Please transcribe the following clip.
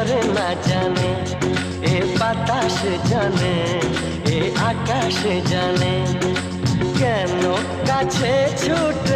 ঝরে না জানে, এ বাতাস জানে, এ আকাশ জানে, কেন কাছে ছুটে